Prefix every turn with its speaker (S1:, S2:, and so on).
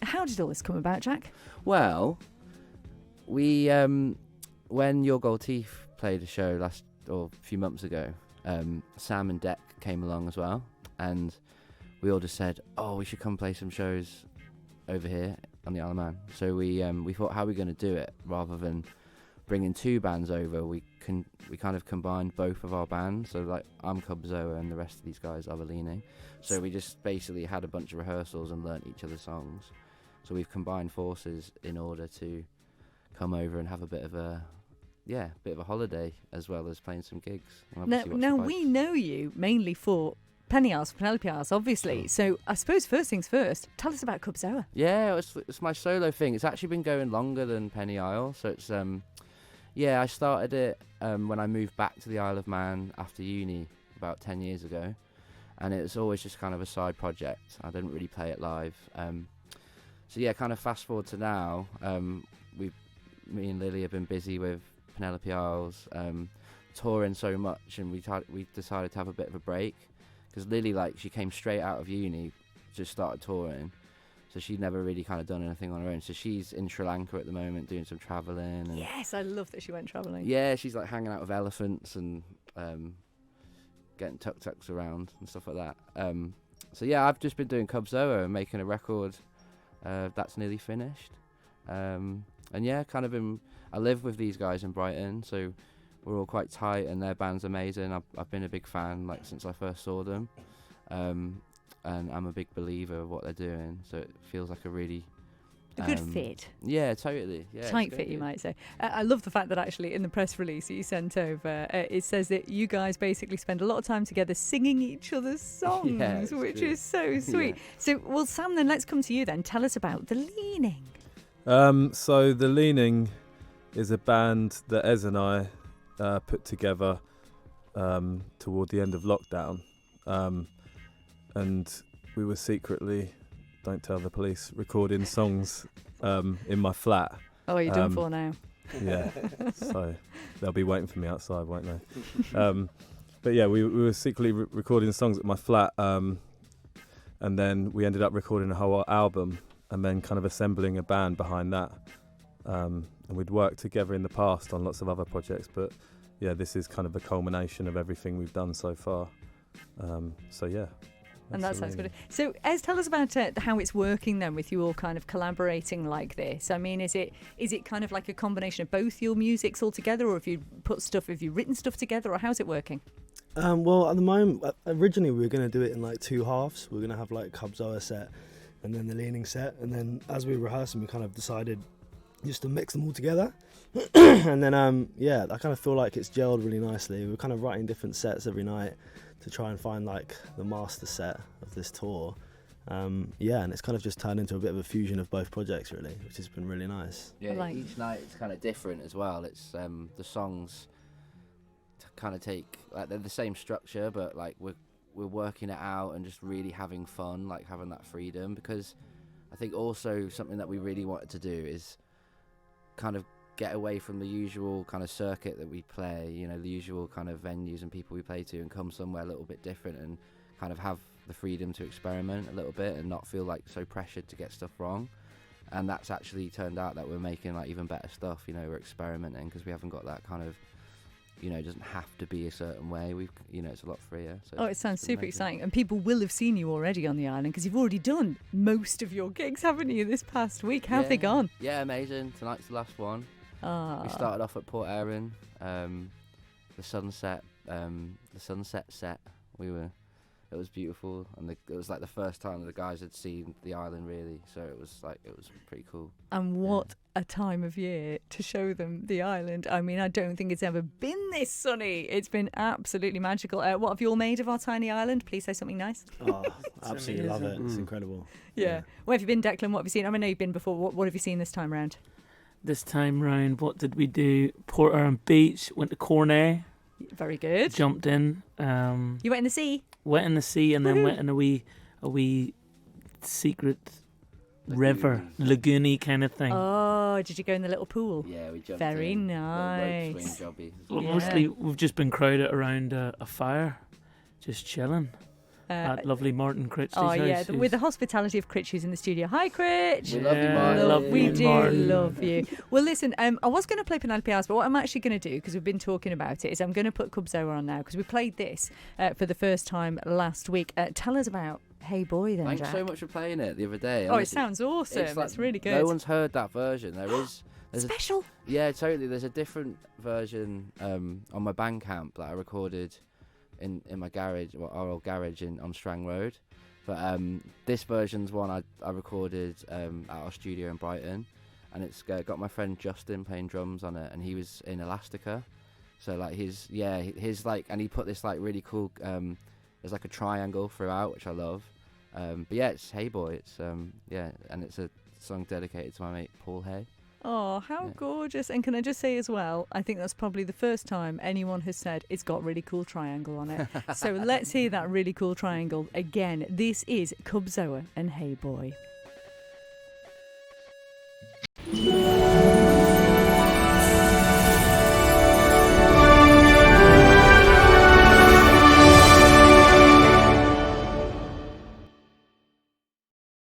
S1: How did all this come about, Jack?
S2: Well, we when Your Gold Teeth played a show a few months ago, Sam and Dec came along as well, and we all just said, "Oh, we should come play some shows over here on the Isle of Man." So we thought, how are we going to do it rather than bringing two bands over? We kind of combined both of our bands. So like I'm Cubzoa and the rest of these guys are the Leaning. So we just basically had a bunch of rehearsals and learnt each other's songs. So we've combined forces in order to come over and have a bit of a holiday as well as playing some gigs.
S1: Now we know you mainly for Penny Isles, Penelope Isles, obviously. So I suppose first things first, tell us about Cubzoa.
S2: Yeah, it's my solo thing. It's actually been going longer than Penny Isle. So it's I started it when I moved back to the Isle of Man after uni about 10 years ago, and it was always just kind of a side project. I didn't really play it live. So yeah, kind of fast forward to now, me and Lily have been busy with Penelope Isles, touring so much, and we decided to have a bit of a break, because Lily, she came straight out of uni, just started touring, so she'd never really kind of done anything on her own. So she's in Sri Lanka at the moment doing some travelling. And
S1: yes, I love that she went travelling.
S2: yeah, she's hanging out with elephants and getting tuk-tuks around and stuff like that. So yeah, I've just been doing Cubzoa and making a record that's nearly finished. And yeah, I live with these guys in Brighton, so we're all quite tight, and their band's amazing. I've been a big fan since I first saw them, and I'm a big believer of what they're doing. So it feels like a really
S1: good fit.
S2: Yeah, totally. Yeah,
S1: tight fit, you might say. I love the fact that actually in the press release that you sent over, it says that you guys basically spend a lot of time together singing each other's songs, which is so sweet. Yeah. So, well, Sam, then let's come to you then. Tell us about The Leaning.
S3: So The Leaning is a band that Ez and I put together toward the end of lockdown, and we were secretly, don't tell the police, recording songs in my flat.
S1: Oh, you're done for now.
S3: Yeah, so they'll be waiting for me outside, won't they? But yeah, we were secretly recording songs at my flat, and then we ended up recording a whole album and then kind of assembling a band behind that. And we'd worked together in the past on lots of other projects, but yeah, this is kind of the culmination of everything we've done so far. So yeah.
S1: And that sounds good. So, Ez, tell us about how it's working then with you all kind of collaborating like this. I mean, is it kind of like a combination of both your musics all together, or have you written stuff together, or how's it working?
S4: Well, at the moment, originally we were going to do it in two halves. We were going to have Cubzoa set and then the Leaning set, and then as we were rehearsing, we kind of decided just to mix them all together. And then I kind of feel like it's gelled really nicely. We're kind of writing different sets every night to try and find the master set of this tour. And it's kind of just turned into a bit of a fusion of both projects, really, which has been really nice.
S2: Yeah, each night it's kind of different as well. It's the songs kind of take they're the same structure, but we're working it out and just really having fun, having that freedom, because I think also something that we really wanted to do is kind of get away from the usual kind of circuit that we play, the usual kind of venues and people we play to, and come somewhere a little bit different and kind of have the freedom to experiment a little bit and not feel so pressured to get stuff wrong. And that's actually turned out that we're making even better stuff. We're experimenting because we haven't got that kind of, it doesn't have to be a certain way. It's a lot freer. So
S1: it sounds super exciting. And people will have seen you already on the island, because you've already done most of your gigs, haven't you, this past week? How have they gone?
S2: Yeah, amazing. Tonight's the last one. We started off at Port Erin, the sunset set. It was beautiful, and it was the first time the guys had seen the island, really. So it was pretty cool.
S1: And what a time of year to show them the island. I mean, I don't think it's ever been this sunny. It's been absolutely magical. What have you all made of our tiny island? Please say something nice.
S4: Oh, absolutely love it. It's incredible.
S1: Yeah. Where have you been, Declan? What have you seen? I know you've been before. What have you seen this time round?
S5: This time round, what did we do? Port Erin Beach, went to Cornay.
S1: Very good.
S5: Jumped in.
S1: You went in the sea?
S5: Went in the sea, and then went in a wee secret river, lagoony kind of thing.
S1: Oh, did you go in the little pool?
S2: Yeah, we jumped
S1: Very
S2: in.
S1: nice.
S2: Jobby.
S5: Well, mostly we've just been crowded around a fire, just chilling. At lovely Martin Critchley's
S1: Oh,
S5: house.
S1: yeah, with the hospitality of Critch, who's in the studio. Hi, Critch.
S2: We love you, Martin.
S1: We do
S5: Martin.
S1: love you. Well, listen, I was going to play Penelope House, but what I'm actually going to do, because we've been talking about it, is I'm going to put Cubzoa on now, because we played this for the first time last week. Tell us about Hey Boy then,
S2: Thanks
S1: Jack.
S2: so much for playing it the other day.
S1: Oh, it sounds awesome.
S2: It's, like,
S1: it's really good.
S2: No one's heard that version. There's
S1: Special.
S2: Yeah, totally. There's a different version on my Bandcamp that I recorded in my garage, our old garage on Strang Road. But this version's one I recorded at our studio in Brighton, and it's got my friend Justin playing drums on it, and he was in Elastica. So like his like, and he put this like really cool. There's like a triangle throughout, which I love. But yeah, it's Hey Boy. It's and it's a song dedicated to my mate Paul Hay.
S1: Oh, how gorgeous. And can I just say as well, I think that's probably the first time anyone has said it's got really cool triangle on it. So let's hear that really cool triangle again. This is Cubzoa and Hey Boy.